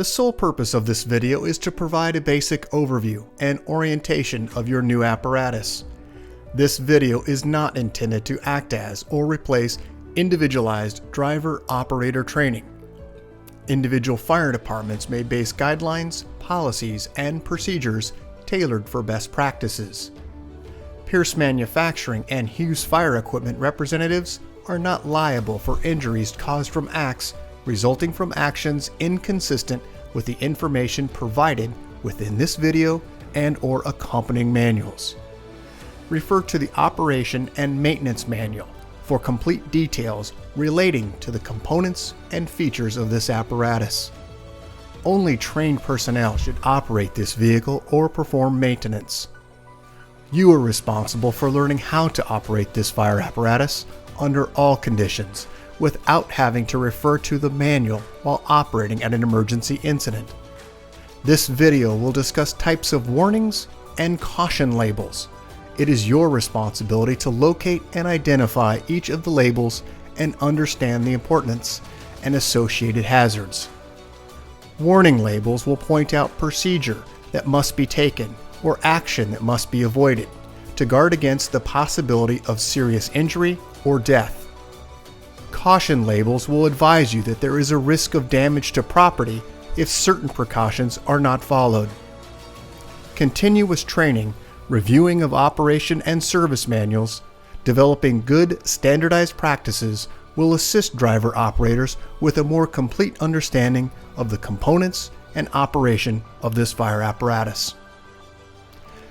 The sole purpose of this video is to provide a basic overview and orientation of your new apparatus. This video is not intended to act as or replace individualized driver-operator training. Individual fire departments may base guidelines, policies, and procedures tailored for best practices. Pierce Manufacturing and Hughes Fire Equipment representatives are not liable for injuries caused from acts resulting from actions inconsistent with the information provided within this video and/or accompanying manuals. Refer to the Operation and Maintenance Manual for complete details relating to the components and features of this apparatus. Only trained personnel should operate this vehicle or perform maintenance. You are responsible for learning how to operate this fire apparatus under all conditions without having to refer to the manual while operating at an emergency incident. This video will discuss types of warnings and caution labels. It is your responsibility to locate and identify each of the labels and understand the importance and associated hazards. Warning labels will point out procedure that must be taken or action that must be avoided to guard against the possibility of serious injury or death. Caution labels will advise you that there is a risk of damage to property if certain precautions are not followed. Continuous training, reviewing of operation and service manuals, developing good standardized practices will assist driver operators with a more complete understanding of the components and operation of this fire apparatus.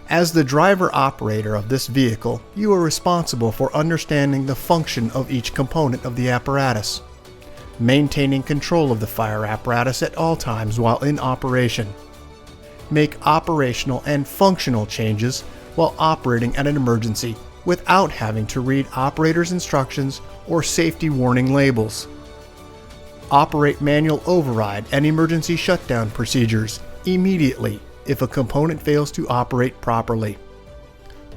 As the driver operator of this vehicle, you are responsible for understanding the function of each component of the apparatus, maintaining control of the fire apparatus at all times while in operation. Make operational and functional changes while operating at an emergency without having to read operator's instructions or safety warning labels. Operate manual override and emergency shutdown procedures immediately if a component fails to operate properly.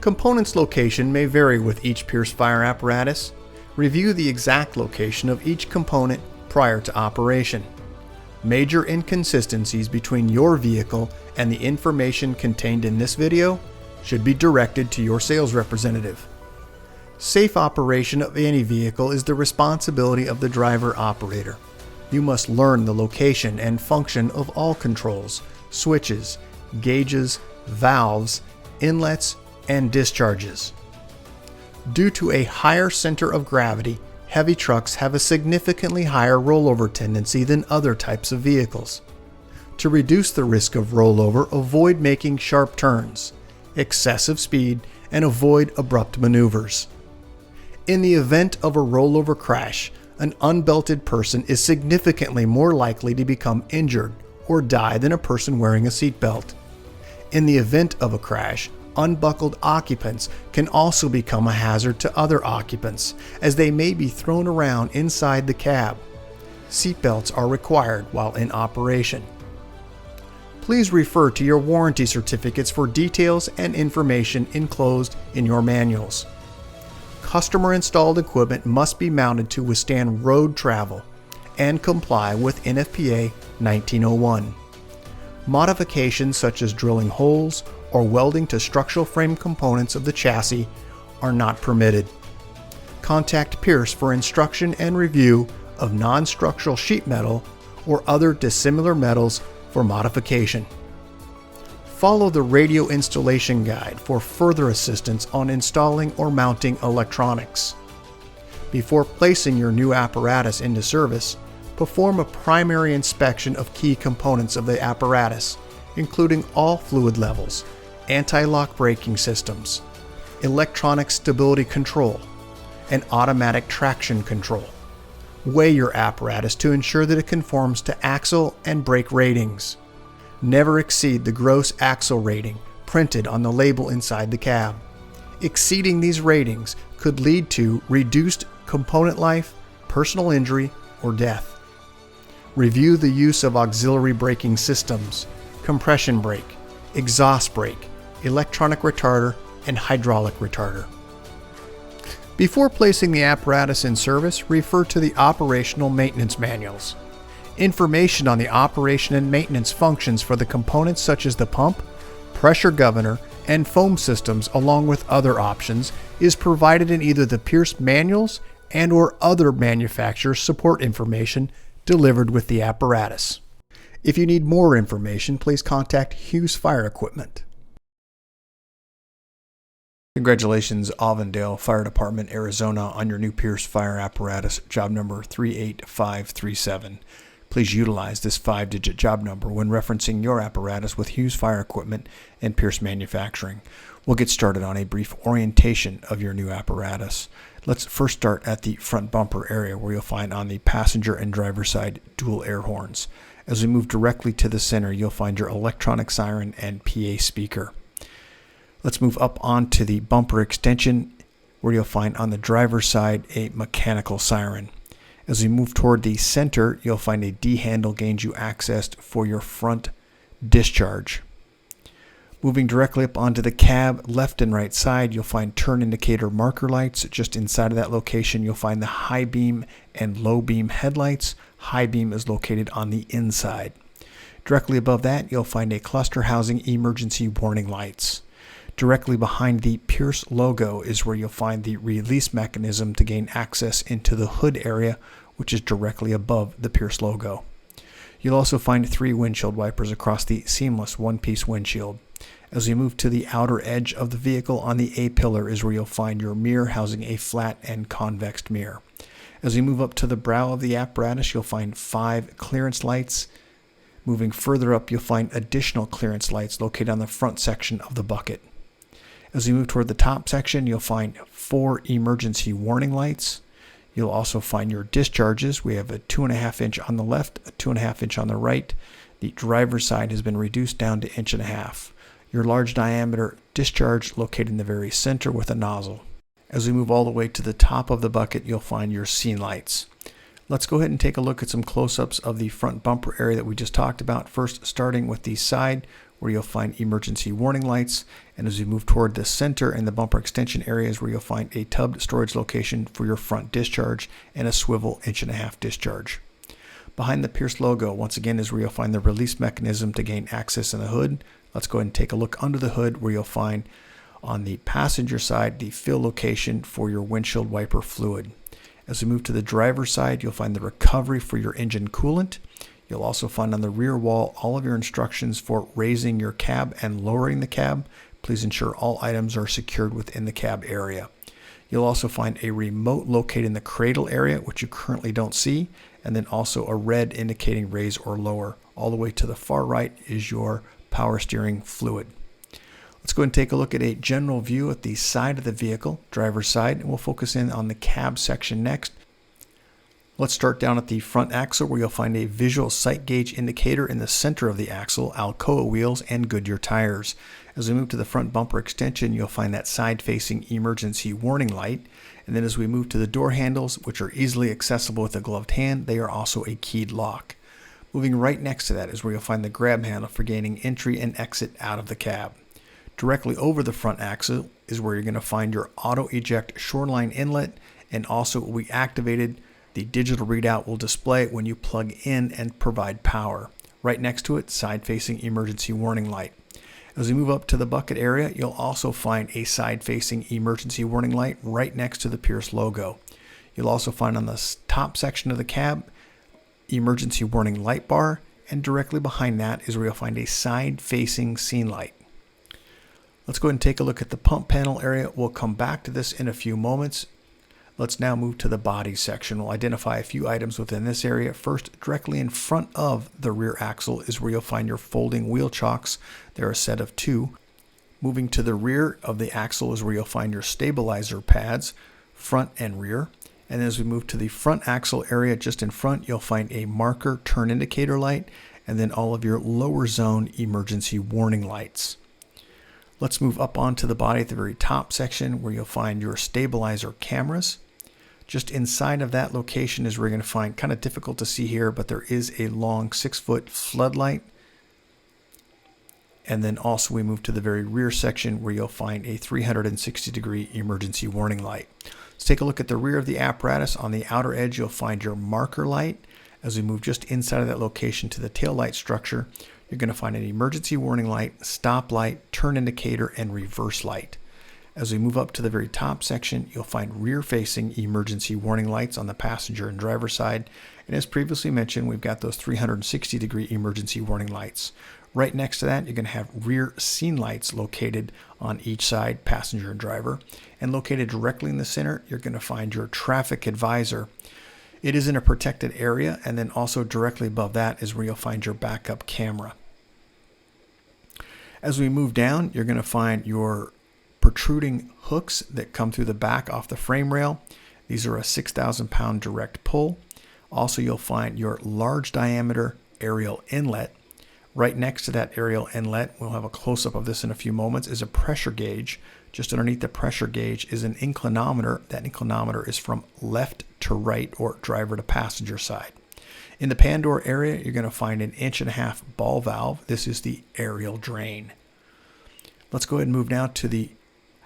Components location may vary with each Pierce fire apparatus. Review the exact location of each component prior to operation. Major inconsistencies between your vehicle and the information contained in this video should be directed to your sales representative. Safe operation of any vehicle is the responsibility of the driver operator. You must learn the location and function of all controls, switches, gauges, valves, inlets, and discharges. Due to a higher center of gravity, heavy trucks have a significantly higher rollover tendency than other types of vehicles. To reduce the risk of rollover, avoid making sharp turns, excessive speed, and avoid abrupt maneuvers. In the event of a rollover crash, an unbelted person is significantly more likely to become injured or die than a person wearing a seatbelt. In the event of a crash, unbuckled occupants can also become a hazard to other occupants, as they may be thrown around inside the cab. Seatbelts are required while in operation. Please refer to your warranty certificates for details and information enclosed in your manuals. Customer-installed equipment must be mounted to withstand road travel and comply with NFPA 1901. Modifications such as drilling holes or welding to structural frame components of the chassis are not permitted. Contact Pierce for instruction and review of non-structural sheet metal or other dissimilar metals for modification. Follow the radio installation guide for further assistance on installing or mounting electronics. Before placing your new apparatus into service, perform a primary inspection of key components of the apparatus, including all fluid levels, anti-lock braking systems, electronic stability control, and automatic traction control. Weigh your apparatus to ensure that it conforms to axle and brake ratings. Never exceed the gross axle rating printed on the label inside the cab. Exceeding these ratings could lead to reduced component life, personal injury, or death. Review the use of auxiliary braking systems, compression brake, exhaust brake, electronic retarder, and hydraulic retarder. Before placing the apparatus in service, refer to the operational maintenance manuals. Information on the operation and maintenance functions for the components such as the pump, pressure governor, and foam systems, along with other options, is provided in either the Pierce manuals and/or other manufacturer support information delivered with the apparatus. If you need more information, please contact Hughes Fire Equipment. Congratulations, Avondale Fire Department, Arizona, on your new Pierce fire apparatus, job number 38537. Please utilize this 5-digit job number when referencing your apparatus with Hughes Fire Equipment and Pierce Manufacturing. We'll get started on a brief orientation of your new apparatus. Let's first start at the front bumper area, where you'll find on the passenger and driver side dual air horns. As we move directly to the center, you'll find your electronic siren and PA speaker. Let's move up onto the bumper extension, where you'll find on the driver's side a mechanical siren. As we move toward the center, you'll find a D handle gains you accessed for your front discharge. Moving directly up onto the cab, left and right side, you'll find turn indicator marker lights. Just inside of that location, you'll find the high beam and low beam headlights. High beam is located on the inside. Directly above that, you'll find a cluster housing emergency warning lights. Directly behind the Pierce logo is where you'll find the release mechanism to gain access into the hood area, which is directly above the Pierce logo. You'll also find 3 windshield wipers across the seamless one-piece windshield. As we move to the outer edge of the vehicle, on the A-pillar is where you'll find your mirror housing a flat and convex mirror. As we move up to the brow of the apparatus, you'll find 5 clearance lights. Moving further up, you'll find additional clearance lights located on the front section of the bucket. As we move toward the top section, you'll find 4 emergency warning lights. You'll also find your discharges. We have a 2.5 inch on the left, a 2.5 inch on the right. The driver's side has been reduced down to 1.5 inches. Your large diameter discharge located in the very center with a nozzle. As we move all the way to the top of the bucket, you'll find your scene lights. Let's go ahead and take a look at some close-ups of the front bumper area that we just talked about. First, starting with the side, where you'll find emergency warning lights. And as we move toward the center and the bumper extension areas, where you'll find a tubbed storage location for your front discharge and a swivel 1.5 inch discharge. Behind the Pierce logo, once again, is where you'll find the release mechanism to gain access in the hood. Let's go ahead and take a look under the hood, where you'll find on the passenger side the fill location for your windshield wiper fluid. As we move to the driver's side, you'll find the recovery for your engine coolant. You'll also find on the rear wall all of your instructions for raising your cab and lowering the cab. Please ensure all items are secured within the cab area. You'll also find a remote located in the cradle area, which you currently don't see, and then also a red indicating raise or lower. All the way to the far right is your power steering fluid. Let's go ahead and take a look at a general view at the side of the vehicle, driver's side, and we'll focus in on the cab section next. Let's start down at the front axle, where you'll find a visual sight gauge indicator in the center of the axle, Alcoa wheels, and Goodyear tires. As we move to the front bumper extension, you'll find that side-facing emergency warning light. And then as we move to the door handles, which are easily accessible with a gloved hand, they are also a keyed lock. Moving right next to that is where you'll find the grab handle for gaining entry and exit out of the cab. Directly over the front axle is where you're going to find your auto eject shoreline inlet, and also it will be activated. The digital readout will display when you plug in and provide power. Right next to it, side-facing emergency warning light. As we move up to the bucket area, you'll also find a side-facing emergency warning light right next to the Pierce logo. You'll also find on the top section of the cab, emergency warning light bar, and directly behind that is where you'll find a side-facing scene light. Let's go ahead and take a look at the pump panel area. We'll come back to this in a few moments. Let's now move to the body section. We'll identify a few items within this area. First, directly in front of the rear axle is where you'll find your folding wheel chocks. They're a set of 2. Moving to the rear of the axle is where you'll find your stabilizer pads, front and rear. And as we move to the front axle area just in front, you'll find a marker turn indicator light, and then all of your lower zone emergency warning lights. Let's move up onto the body at the very top section, where you'll find your stabilizer cameras. Just inside of that location is where you're going to find, kind of difficult to see here, but there is a long 6-foot floodlight. And then also we move to the very rear section, where you'll find a 360-degree emergency warning light. Let's take a look at the rear of the apparatus. On the outer edge, you'll find your marker light. As we move just inside of that location to the tail light structure, you're going to find an emergency warning light, stop light, turn indicator, and reverse light. As we move up to the very top section, you'll find rear-facing emergency warning lights on the passenger and driver side. And as previously mentioned, we've got those 360-degree emergency warning lights. Right next to that, you're going to have rear scene lights located on each side, passenger and driver. And located directly in the center, you're going to find your traffic advisor. It is in a protected area, and then also directly above that is where you'll find your backup camera. As we move down, you're going to find your protruding hooks that come through the back off the frame rail. These are a 6,000-pound direct pull. Also, you'll find your large diameter aerial inlet. Right next to that aerial inlet, we'll have a close-up of this in a few moments, is a pressure gauge. Just underneath the pressure gauge is an inclinometer. That inclinometer is from left to right, or driver to passenger side. In the pan door area, you're going to find an 1.5-inch ball valve. This is the aerial drain. Let's go ahead and move now to the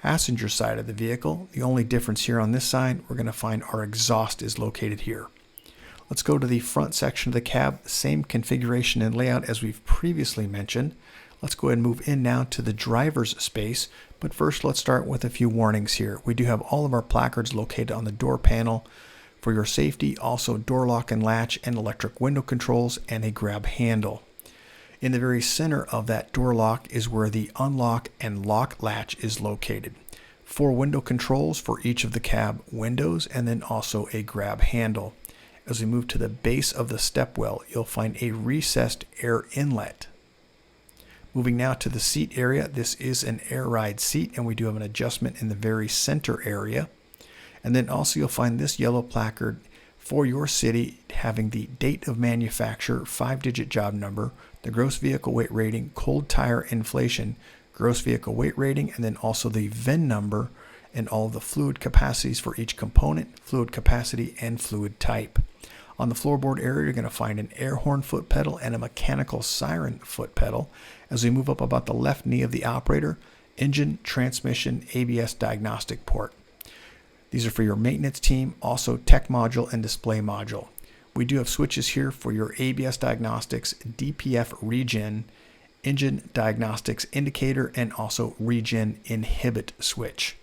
passenger side of the vehicle. The only difference here on this side, we're going to find our exhaust is located here. Let's go to the front section of the cab. Same configuration and layout as we've previously mentioned. Let's go ahead and move in now to the driver's space. But first, let's start with a few warnings here. We do have all of our placards located on the door panel for your safety, also door lock and latch and electric window controls and a grab handle. In the very center of that door lock is where the unlock and lock latch is located. 4 window controls for each of the cab windows, and then also a grab handle. As we move to the base of the stepwell, you'll find a recessed air inlet. Moving now to the seat area, this is an air ride seat, and we do have an adjustment in the very center area. And then also you'll find this yellow placard for your city having the date of manufacture, 5-digit job number, the gross vehicle weight rating, cold tire inflation, gross vehicle weight rating, and then also the VIN number and all of the fluid capacities for each component, fluid capacity, and fluid type. On the floorboard area, you're going to find an air horn foot pedal and a mechanical siren foot pedal. As we move up about the left knee of the operator, engine, transmission, ABS diagnostic port. These are for your maintenance team, also tech module and display module. We do have switches here for your ABS diagnostics, DPF regen, engine diagnostics indicator, and also regen inhibit switch.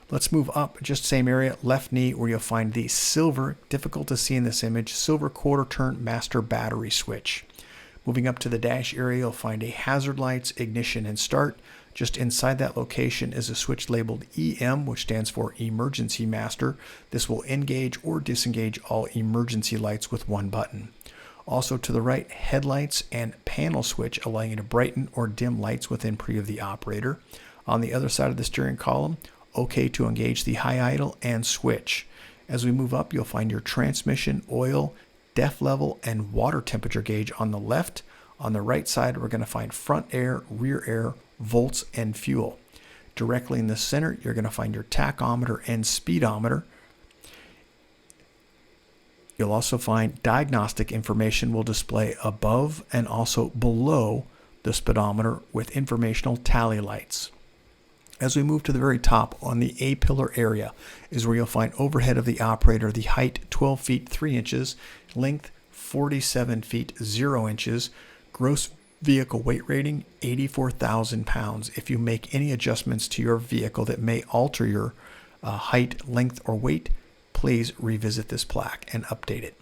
Let's move up just same area, left knee, where you'll find the silver, difficult to see in this image, silver quarter turn master battery switch. Moving up to the dash area, you'll find a hazard lights, ignition, and start. Just inside that location is a switch labeled EM, which stands for Emergency Master. This will engage or disengage all emergency lights with one button. Also to the right, headlights and panel switch, allowing you to brighten or dim lights within pre of the operator. On the other side of the steering column, OK to engage the high idle and switch. As we move up, you'll find your transmission, oil, def level, and water temperature gauge on the left. On the right side, we're going to find front air, rear air, volts, and fuel. Directly in the center, you're going to find your tachometer and speedometer. You'll also find diagnostic information will display above and also below the speedometer with informational tally lights. As we move to the very top on the A-pillar area is where you'll find overhead of the operator, the height 12 feet 3 inches, length 47 feet 0 inches, gross vehicle weight rating 84,000 pounds. If you make any adjustments to your vehicle that may alter your height, length, or weight, please revisit this plaque and update it.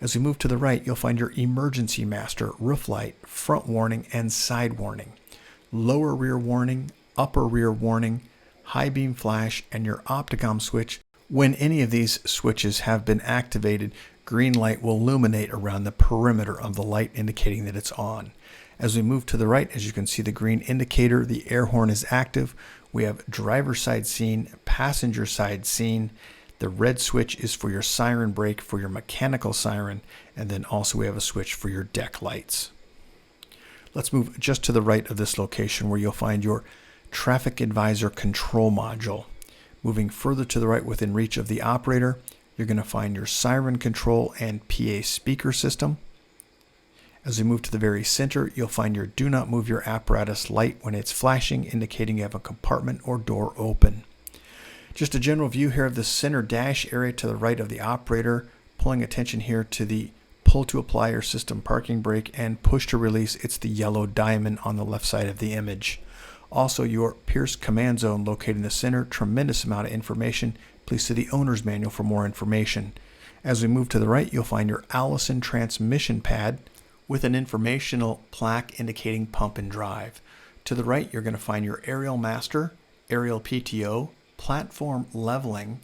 As we move to the right, you'll find your emergency master, roof light, front warning, and side warning, lower rear warning, upper rear warning, high beam flash, and your opticom switch. When any of these switches have been activated, green light will illuminate around the perimeter of the light, indicating that it's on. As we move to the right, as you can see the green indicator, the air horn is active. We have driver side scene, passenger side scene. The red switch is for your siren brake, for your mechanical siren, and then also we have a switch for your deck lights. Let's move just to the right of this location where you'll find your traffic advisor control module. Moving further to the right within reach of the operator, you're going to find your siren control and PA speaker system. As we move to the very center, you'll find your do not move your apparatus light when it's flashing, indicating you have a compartment or door open. Just a general view here of the center dash area to the right of the operator, pulling attention here to the pull to apply your system parking brake, and push to release, it's the yellow diamond on the left side of the image. Also, your Pierce command zone located in the center, tremendous amount of information. Please see the owner's manual for more information. As we move to the right, you'll find your Allison transmission pad with an informational plaque indicating pump and drive. To the right, you're going to find your aerial master, aerial PTO, platform leveling,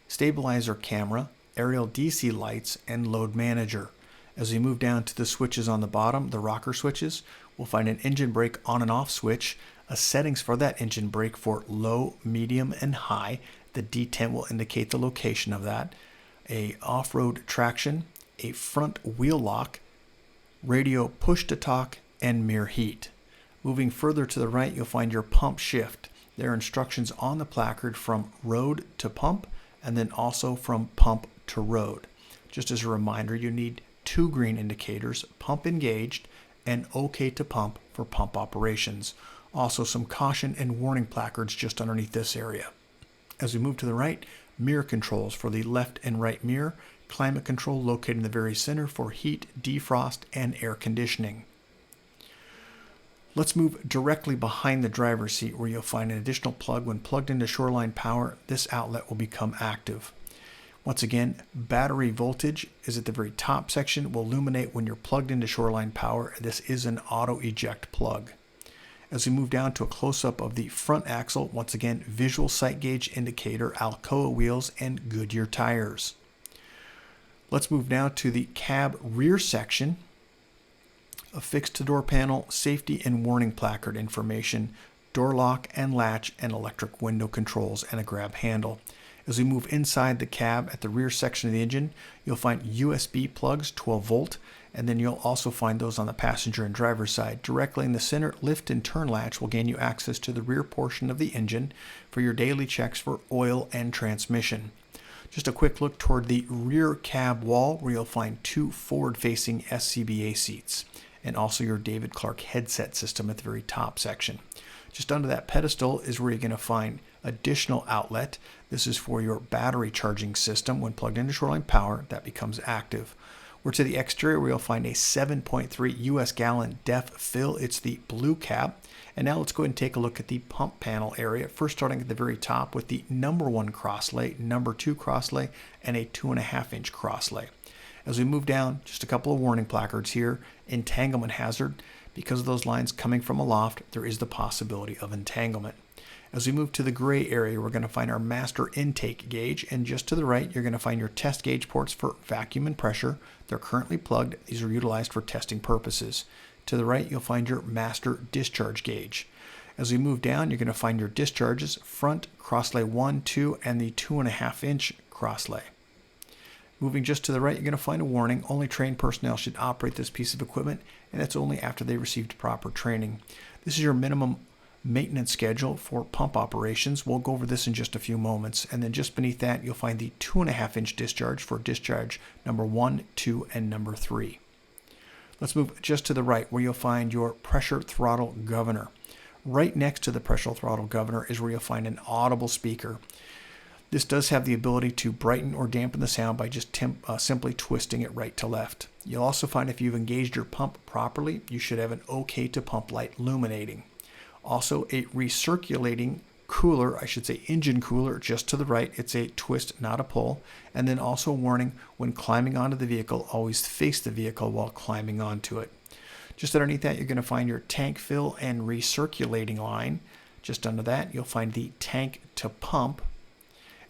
stabilizer camera, aerial DC lights, and load manager. As we move down to the switches on the bottom, the rocker switches, we'll find an engine brake on and off switch, a settings for that engine brake for low, medium, and high. The D10 will indicate the location of that. A off-road traction, a front wheel lock, radio push to talk, and mirror heat. Moving further to the right, you'll find your pump shift. There are instructions on the placard from road to pump, and then also from pump to road. Just as a reminder, you need 2 green indicators, pump engaged and OK to pump for pump operations. Also some caution and warning placards just underneath this area. As we move to the right, mirror controls for the left and right mirror, climate control located in the very center for heat, defrost, and air conditioning. Let's move directly behind the driver's seat where you'll find an additional plug. When plugged into Shoreline Power, this outlet will become active. Once again, battery voltage is at the very top section. It will illuminate when you're plugged into Shoreline Power. This is an auto eject plug. As we move down to a close-up of the front axle, once again, visual sight gauge indicator, Alcoa wheels, and Goodyear tires. Let's move now to the cab rear section. Affixed to door panel, safety and warning placard information, door lock and latch, and electric window controls, and a grab handle. As we move inside the cab at the rear section of the engine, you'll find USB plugs, 12 volt, and then you'll also find those on the passenger and driver's side. Directly in the center, lift and turn latch will gain you access to the rear portion of the engine for your daily checks for oil and transmission. Just a quick look toward the rear cab wall where you'll find 2 forward-facing SCBA seats, and also your David Clark headset system at the very top section. Just under that pedestal is where you're going to find additional outlet. This is for your battery charging system. When plugged into Shoreline Power, that becomes active. We're to the exterior where you'll find a 7.3 US gallon DEF fill. It's the blue cab. And now let's go ahead and take a look at the pump panel area. First starting at the very top with the number 1 crosslay, number 2 crosslay, and a 2.5-inch crosslay. As we move down, just a couple of warning placards here. Entanglement hazard. Because of those lines coming from aloft, there is the possibility of entanglement. As we move to the gray area, we're going to find our master intake gauge, and just to the right, you're going to find your test gauge ports for vacuum and pressure. They're currently plugged. These are utilized for testing purposes. To the right, you'll find your master discharge gauge. As we move down, you're going to find your discharges, front, crosslay 1, 2, and the 2.5-inch crosslay. Moving just to the right, you're going to find a warning. Only trained personnel should operate this piece of equipment, and that's only after they received proper training. This is your minimum maintenance schedule for pump operations. We'll go over this in just a few moments. And then just beneath that, you'll find the 2.5-inch discharge for discharge number 1, 2, and number 3. Let's move just to the right where you'll find your pressure throttle governor. Right next to the pressure throttle governor is where you'll find an audible speaker. This does have the ability to brighten or dampen the sound by just simply twisting it right to left. You'll also find if you've engaged your pump properly, you should have an OK to pump light illuminating. Also a recirculating cooler, I should say engine cooler, just to the right. It's a twist, not a pull. And then also a warning when climbing onto the vehicle, always face the vehicle while climbing onto it. Just underneath that, you're going to find your tank fill and recirculating line. Just under that, you'll find the tank to pump.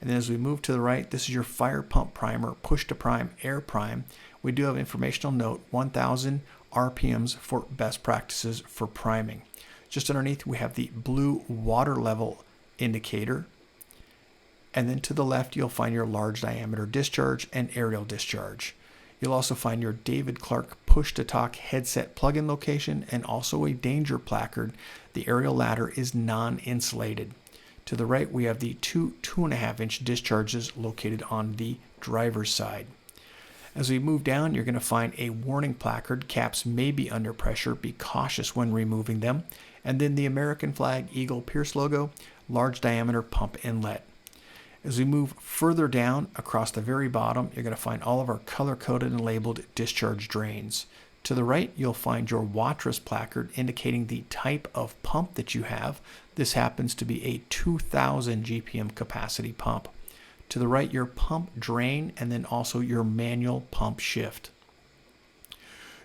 And then as we move to the right, this is your fire pump primer, push to prime, air prime. We do have an informational note, 1,000 RPMs for best practices for priming. Just underneath, we have the blue water level indicator. And then to the left, you'll find your large diameter discharge and aerial discharge. You'll also find your David Clark push-to-talk headset plug-in location and also a danger placard. The aerial ladder is non-insulated. To the right, we have the 2.5-inch discharges located on the driver's side. As we move down, you're going to find a warning placard. Caps may be under pressure. Be cautious when removing them. And then the American flag Eagle Pierce logo, large diameter pump inlet. As we move further down across the very bottom, you're going to find all of our color-coded and labeled discharge drains. To the right, you'll find your wattress placard indicating the type of pump that you have. This happens to be a 2,000 GPM capacity pump. To the right, your pump drain, and then also your manual pump shift.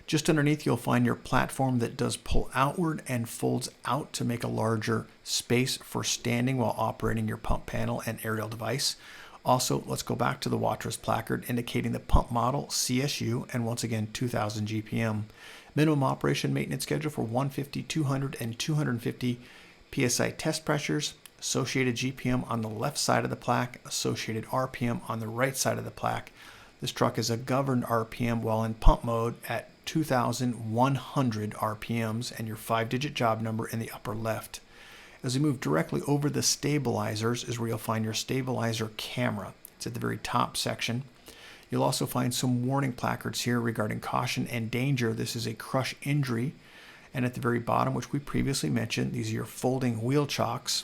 Just underneath, you'll find your platform that does pull outward and folds out to make a larger space for standing while operating your pump panel and aerial device. Also, let's go back to the wattress placard indicating the pump model, CSU, and once again 2000 GPM. Minimum operation maintenance schedule for 150, 200, and 250 PSI test pressures. Associated GPM on the left side of the plaque, associated RPM on the right side of the plaque. This truck is a governed RPM while in pump mode at 2,100 RPMs, and your 5-digit job number in the upper left. As we move directly over the stabilizers is where you'll find your stabilizer camera. It's at the very top section. You'll also find some warning placards here regarding caution and danger. This is a crush injury. And at the very bottom, which we previously mentioned, these are your folding wheel chocks.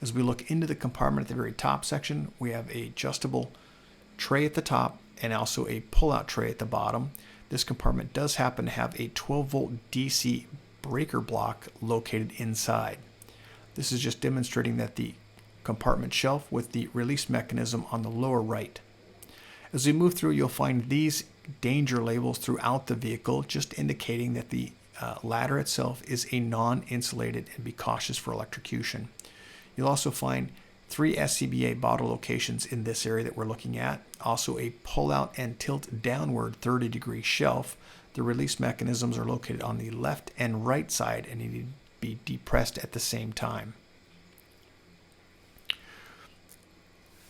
As we look into the compartment at the very top section, we have an adjustable tray at the top and also a pull-out tray at the bottom. This compartment does happen to have a 12-volt DC breaker block located inside. This is just demonstrating that the compartment shelf with the release mechanism on the lower right. As we move through, you'll find these danger labels throughout the vehicle, just indicating that the ladder itself is a non-insulated, and be cautious for electrocution. You'll also find 3 SCBA bottle locations in this area that we're looking at. Also a pull-out and tilt downward 30-degree shelf. The release mechanisms are located on the left and right side and need to be depressed at the same time.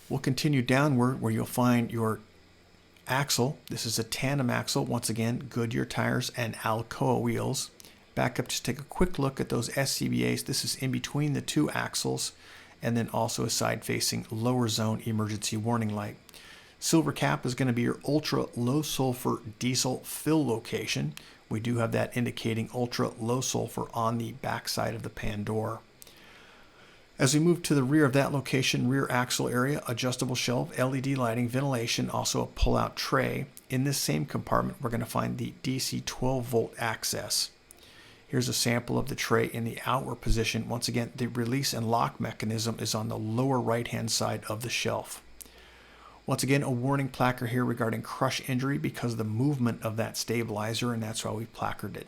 We'll continue downward where you'll find your axle. This is a tandem axle. Once again, Goodyear tires and Alcoa wheels. Back up, just take a quick look at those SCBAs. This is in between the two axles, and then also a side-facing lower zone emergency warning light. Silver cap is going to be your ultra low sulfur diesel fill location. We do have that indicating ultra low sulfur on the back side of the pan door. As we move to the rear of that location, rear axle area, adjustable shelf, LED lighting, ventilation, also a pull-out tray. In this same compartment, we're going to find the DC 12-volt access. Here's a sample of the tray in the outward position. Once again, the release and lock mechanism is on the lower right-hand side of the shelf. Once again, a warning placard here regarding crush injury because of the movement of that stabilizer, and that's why we placarded it.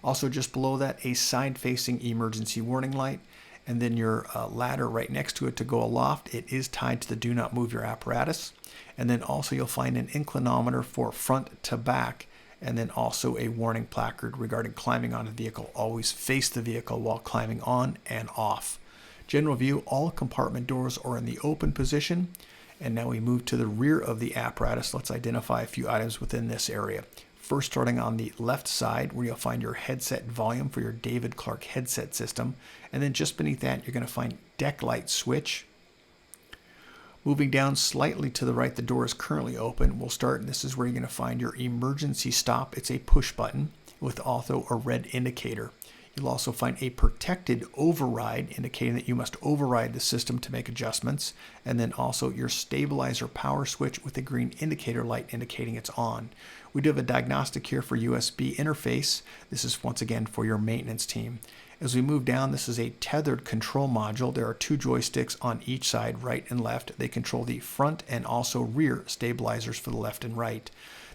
Also, just below that, a side-facing emergency warning light, and then your ladder right next to it to go aloft. It is tied to the do not move your apparatus. And then also you'll find an inclinometer for front to back, and then also a warning placard regarding climbing on the vehicle. Always face the vehicle while climbing on and off. General view, all compartment doors are in the open position. And now we move to the rear of the apparatus. Let's identify a few items within this area. First, starting on the left side, where you'll find your headset volume for your David Clark headset system. And then just beneath that, you're going to find deck light switch. Moving down slightly to the right, the door is currently open. We'll start, and this is where you're going to find your emergency stop. It's a push button with also a red indicator. You'll also find a protected override, indicating that you must override the system to make adjustments. And then also your stabilizer power switch with a green indicator light indicating it's on. We do have a diagnostic here for USB interface. This is once again for your maintenance team. As we move down, this is a tethered control module. There are 2 joysticks on each side, right and left. They control the front and also rear stabilizers for the left and right.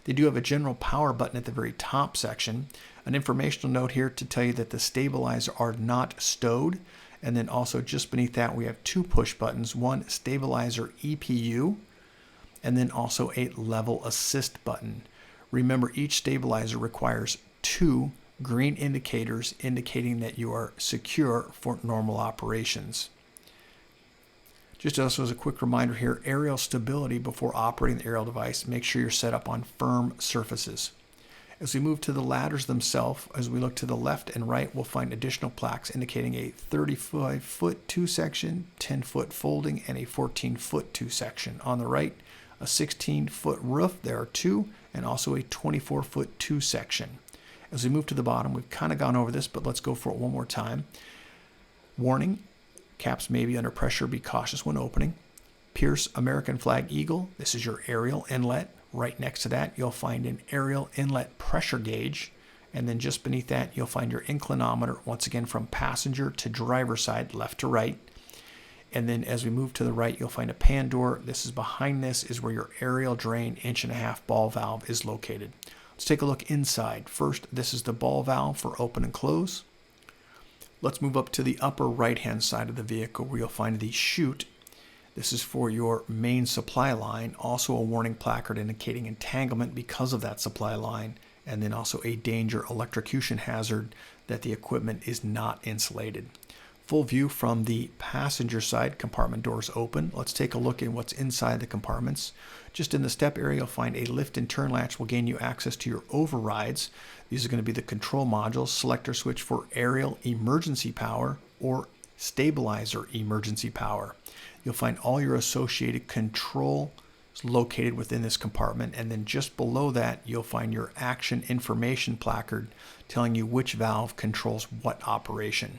They do have a general power button at the very top section. An informational note here to tell you that the stabilizers are not stowed. And then also just beneath that, we have 2 push buttons, one stabilizer EPU, and then also a level assist button. Remember, each stabilizer requires 2 green indicators indicating that you are secure for normal operations. Just also as a quick reminder here, aerial stability before operating the aerial device, make sure you're set up on firm surfaces. As we move to the ladders themselves, as we look to the left and right, we'll find additional plaques indicating a 35-foot 2-section, 10-foot folding, and a 14-foot 2-section. On the right, a 16-foot roof, there are 2, and also a 24-foot 2-section. As we move to the bottom, we've kind of gone over this, but let's go for it one more time. Warning, caps may be under pressure, be cautious when opening. Pierce American Flag Eagle. This is your aerial inlet. Right next to that, you'll find an aerial inlet pressure gauge. And then just beneath that, you'll find your inclinometer, once again from passenger to driver side, left to right. And then as we move to the right, you'll find a pan door. This is behind this is where your aerial drain 1.5-inch ball valve is located. Let's take a look inside. First, this is the ball valve for open and close. Let's move up to the upper right-hand side of the vehicle where you'll find the chute. This is for your main supply line, also a warning placard indicating entanglement because of that supply line, and then also a danger electrocution hazard that the equipment is not insulated. Full view from the passenger side, compartment doors open. Let's take a look at what's inside the compartments. Just in the step area, you'll find a lift and turn latch will gain you access to your overrides. These are going to be the control modules, selector switch for aerial emergency power or stabilizer emergency power. You'll find all your associated control located within this compartment, and then just below that you'll find your action information placard telling you which valve controls what operation.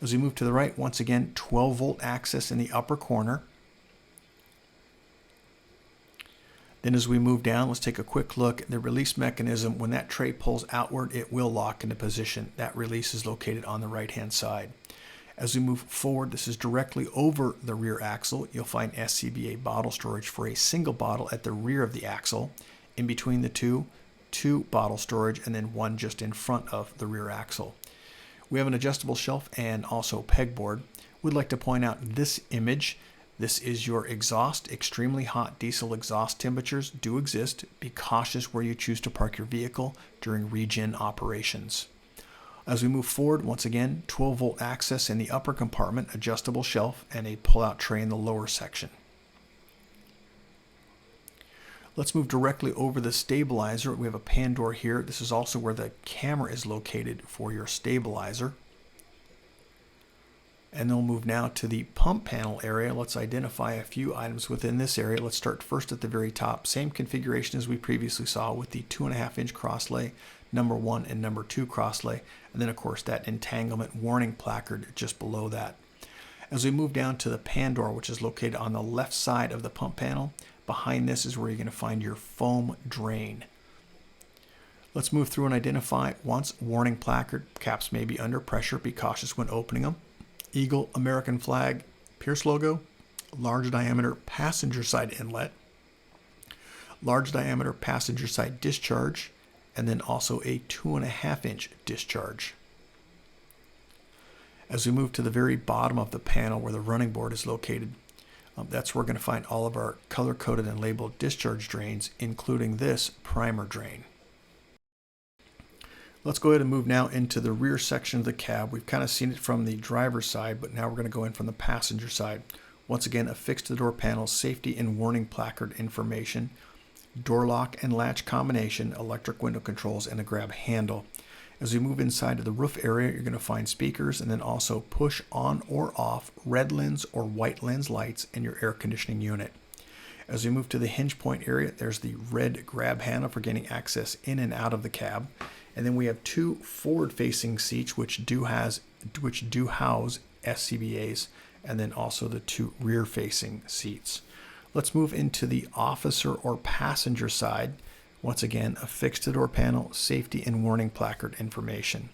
As we move to the right, once again 12-volt access in the upper corner. Then as we move down, let's take a quick look at the release mechanism. When that tray pulls outward, it will lock into position. That release is located on the right-hand side. As we move forward, this is directly over the rear axle. You'll find SCBA bottle storage for a single bottle at the rear of the axle. In between the two bottle storage, and then one just in front of the rear axle. We have an adjustable shelf and also pegboard. We'd like to point out this image. This is your exhaust. Extremely hot diesel exhaust temperatures do exist. Be cautious where you choose to park your vehicle during regen operations. As we move forward, once again, 12-volt access in the upper compartment, adjustable shelf, and a pull-out tray in the lower section. Let's move directly over the stabilizer. We have a pan door here. This is also where the camera is located for your stabilizer. And then we'll move now to the pump panel area. Let's identify a few items within this area. Let's start first at the very top. Same configuration as we previously saw with the 2.5-inch crosslay, number 1 and number 2 crosslay. And then of course that entanglement warning placard just below that. As we move down to the pan door, which is located on the left side of the pump panel, behind this is where you're going to find your foam drain. Let's move through and identify once warning placard. Caps may be under pressure. Be cautious when opening them. Eagle American Flag Pierce logo. Large diameter passenger side inlet. Large diameter passenger side discharge. And then also a 2.5-inch discharge. As we move to the very bottom of the panel where the running board is located, that's where we're going to find all of our color-coded and labeled discharge drains, including this primer drain. Let's go ahead and move now into the rear section of the cab. We've kind of seen it from the driver's side, but now we're going to go in from the passenger side. Once again, affixed to the door panel, safety and warning placard information, door lock and latch combination, electric window controls, and a grab handle. As we move inside to the roof area, you're going to find speakers and then also push on or off red lens or white lens lights in your air conditioning unit. As we move to the hinge point area, there's the red grab handle for getting access in and out of the cab. And then we have 2 forward-facing seats which do house SCBAs, and then also the 2 rear-facing seats. Let's move into the officer or passenger side. Once again, affixed to the door panel, safety and warning placard information.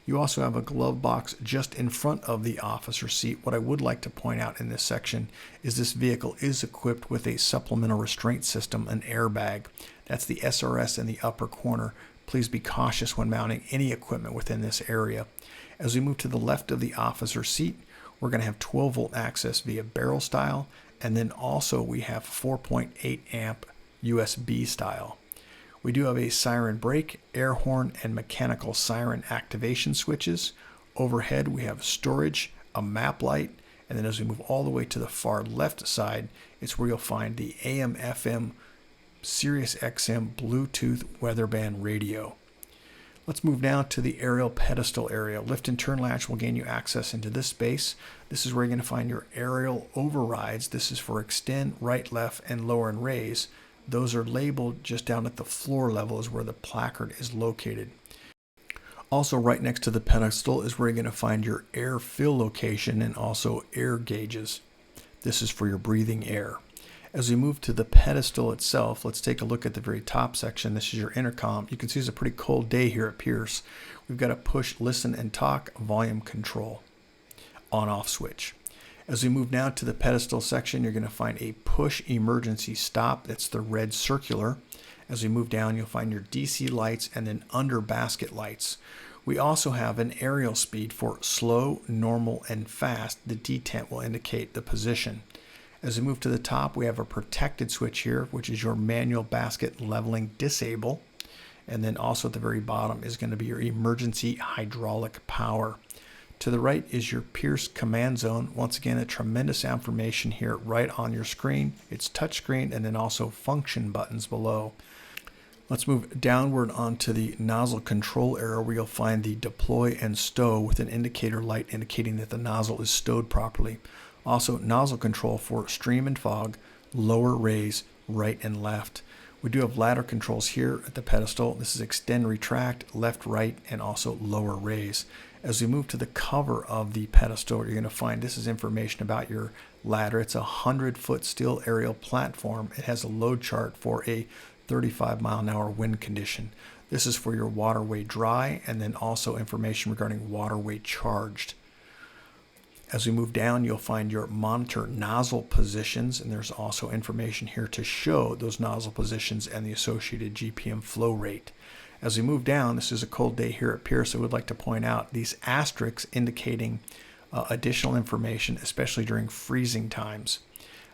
You also have a glove box just in front of the officer seat. What I would like to point out in this section is this vehicle is equipped with a supplemental restraint system, an airbag. That's the SRS in the upper corner. Please be cautious when mounting any equipment within this area. As we move to the left of the officer seat, we're going to have 12-volt access via barrel style, and then also we have 4.8 amp USB style. We do have a siren brake, air horn, and mechanical siren activation switches. Overhead, we have storage, a map light, and then as we move all the way to the far left side, it's where you'll find the AM/FM Sirius XM Bluetooth weatherband radio. Let's move now to the aerial pedestal area. Lift and turn latch will gain you access into this space. This is where you're going to find your aerial overrides. This is for extend, right, left, and lower and raise. Those are labeled just down at the floor level is where the placard is located. Also right next to the pedestal is where you're going to find your air fill location and also air gauges. This is for your breathing air. As we move to the pedestal itself, let's take a look at the very top section. This is your intercom. You can see it's a pretty cold day here at Pierce. We've got a push, listen, and talk volume control on-off switch. As we move now to the pedestal section, you're going to find a push emergency stop. That's the red circular. As we move down, you'll find your DC lights and then under basket lights. We also have an aerial speed for slow, normal, and fast. The detent will indicate the position. As we move to the top, we have a protected switch here, which is your manual basket leveling disable. And then also at the very bottom is going to be your emergency hydraulic power. To the right is your Pierce command zone. Once again, a tremendous information here right on your screen. It's touchscreen and then also function buttons below. Let's move downward onto the nozzle control area where you'll find the deploy and stow with an indicator light indicating that the nozzle is stowed properly. Also, nozzle control for stream and fog, lower raise, right and left. We do have ladder controls here at the pedestal. This is extend, retract, left, right, and also lower raise. As we move to the cover of the pedestal, you're going to find this is information about your ladder. It's a 100-foot steel aerial platform. It has a load chart for a 35-mile-an-hour wind condition. This is for your waterway dry and then also information regarding waterway charged. As we move down, you'll find your monitor nozzle positions, and there's also information here to show those nozzle positions and the associated GPM flow rate. As we move down, this is a cold day here at Pierce. I would like to point out these asterisks indicating additional information, especially during freezing times.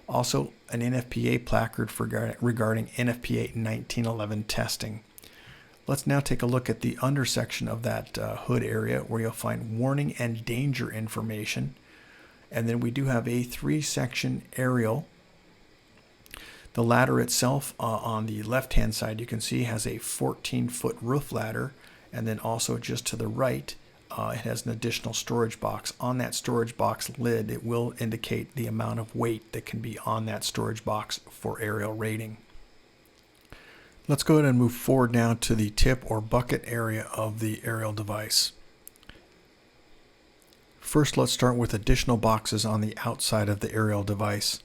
Also, an NFPA placard regarding NFPA 1911 testing. Let's now take a look at the undersection of that hood area where you'll find warning and danger information. And then we do have a 3-section aerial. The ladder itself on the left-hand side, you can see, has a 14-foot roof ladder. And then also just to the right, it has an additional storage box. On that storage box lid, it will indicate the amount of weight that can be on that storage box for aerial rating. Let's go ahead and move forward now to the tip or bucket area of the aerial device. First, let's start with additional boxes on the outside of the aerial device.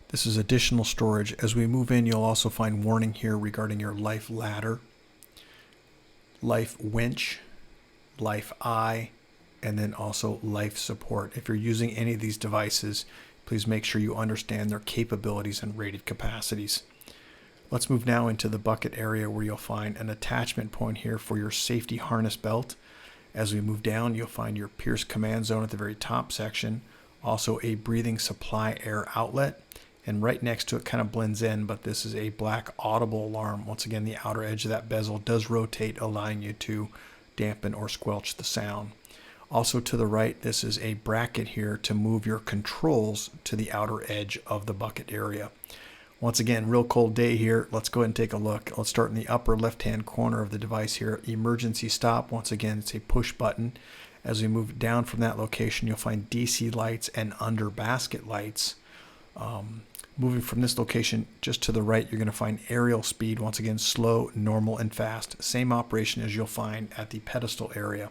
This is additional storage. As we move in, you'll also find warning here regarding your life ladder, life winch, life eye, and then also life support. If you're using any of these devices, please make sure you understand their capabilities and rated capacities. Let's move now into the bucket area where you'll find an attachment point here for your safety harness belt. As we move down, you'll find your Pierce command zone at the very top section, also a breathing supply air outlet, and right next to it kind of blends in, but this is a black audible alarm. Once again, the outer edge of that bezel does rotate, allowing you to dampen or squelch the sound. Also to the right, this is a bracket here to move your controls to the outer edge of the bucket area. Once again, real cold day here. Let's go ahead and take a look. Let's start in the upper left-hand corner of the device here. Emergency stop. Once again, it's a push button. As we move down from that location, you'll find DC lights and under basket lights. Moving from this location just to the right, you're going to find aerial speed. Once again, slow, normal, and fast. Same operation as you'll find at the pedestal area.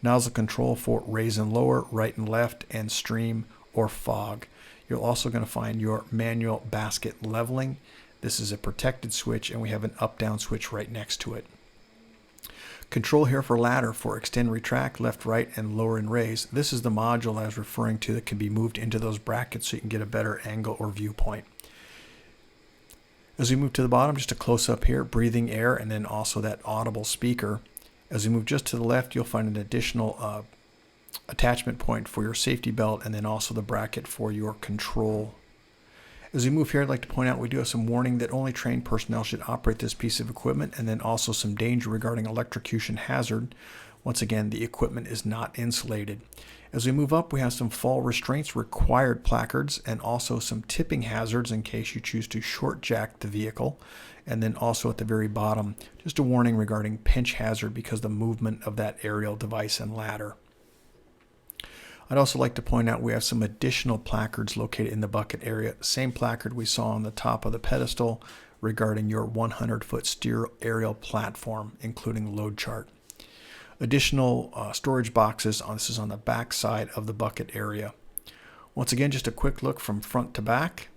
Nozzle control for raise and lower, right and left, and stream or fog. You're also going to find your manual basket leveling. This is a protected switch, and we have an up-down switch right next to it. Control here for ladder for extend, retract, left, right, and lower and raise. This is the module I was referring to that can be moved into those brackets so you can get a better angle or viewpoint. As we move to the bottom, just a close-up here, breathing air, and then also that audible speaker. As we move just to the left, you'll find an additional attachment point for your safety belt and then also the bracket for your control. As we move here, I'd like to point out we do have some warning that only trained personnel should operate this piece of equipment, and then also some danger regarding electrocution hazard. Once again, the equipment is not insulated. As we move up, we have some fall restraints required placards and also some tipping hazards in case you choose to short jack the vehicle. And then also at the very bottom, just a warning regarding pinch hazard because of the movement of that aerial device and ladder. I'd also like to point out we have some additional placards located in the bucket area. Same placard we saw on the top of the pedestal regarding your 100-foot steer aerial platform, including load chart. Additional storage boxes, this is on the back side of the bucket area. Once again, just a quick look from front to back.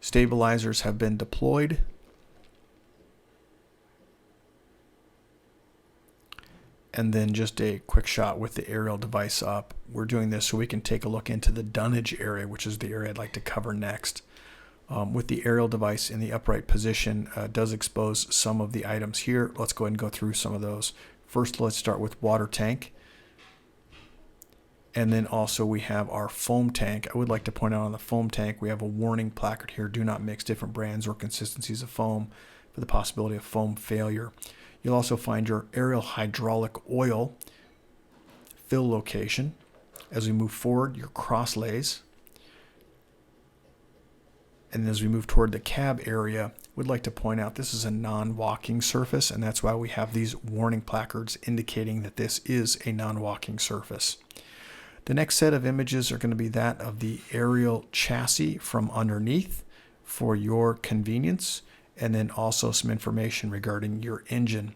Stabilizers have been deployed. And then just a quick shot with the aerial device up. We're doing this so we can take a look into the dunnage area, which is the area I'd like to cover next. With the aerial device in the upright position, does expose some of the items here. Let's go ahead and go through some of those. First, let's start with water tank. And then also we have our foam tank. I would like to point out on the foam tank, we have a warning placard here. Do not mix different brands or consistencies of foam for the possibility of foam failure. You'll also find your aerial hydraulic oil fill location. As we move forward, your cross lays. And as we move toward the cab area, we'd like to point out this is a non-walking surface, and that's why we have these warning placards indicating that this is a non-walking surface. The next set of images are going to be that of the aerial chassis from underneath for your convenience, and then also some information regarding your engine.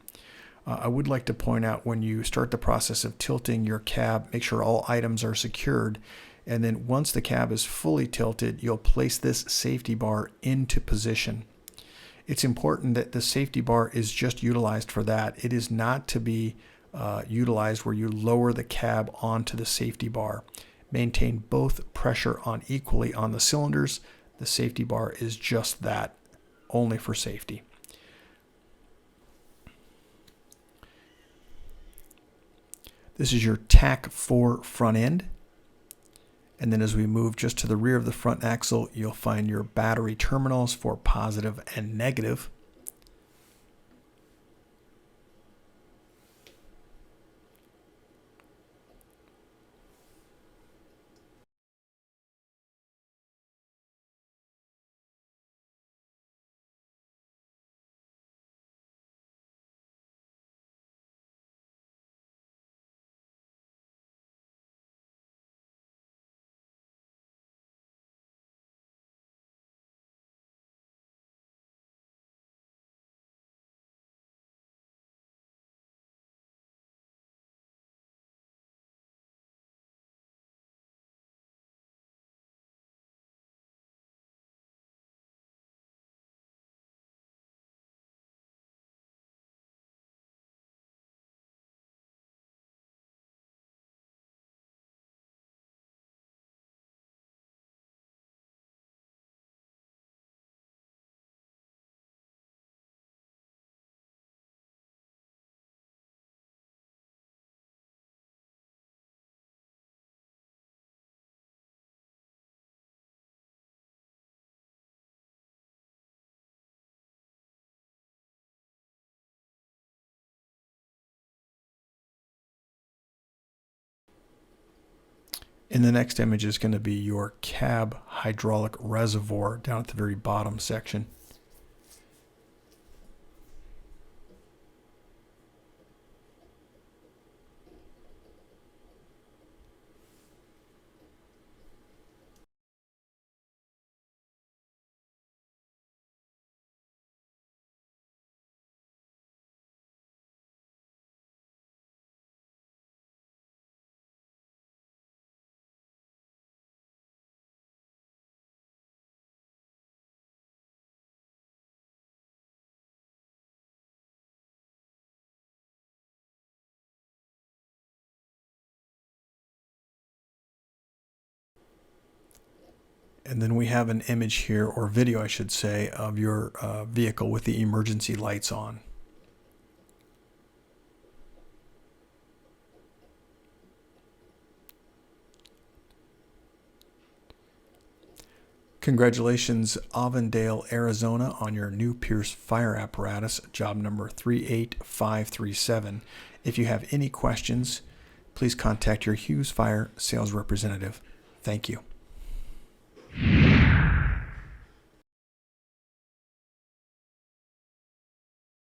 I would like to point out when you start the process of tilting your cab, make sure all items are secured, and then once the cab is fully tilted, you'll place this safety bar into position. It's important that the safety bar is just utilized for that. It is not to be utilized where you lower the cab onto the safety bar. Maintain both pressure on equally on the cylinders. The safety bar is just that, only for safety. This is your TAC 4 front end. And then as we move just to the rear of the front axle, you'll find your battery terminals for positive and negative. In the next image is going to be your cab hydraulic reservoir down at the very bottom section. And then we have an image here, or video I should say, of your vehicle with the emergency lights on. Congratulations, Avondale, Arizona, on your new Pierce fire apparatus, job number 38537. If you have any questions, please contact your Hughes Fire sales representative. Thank you.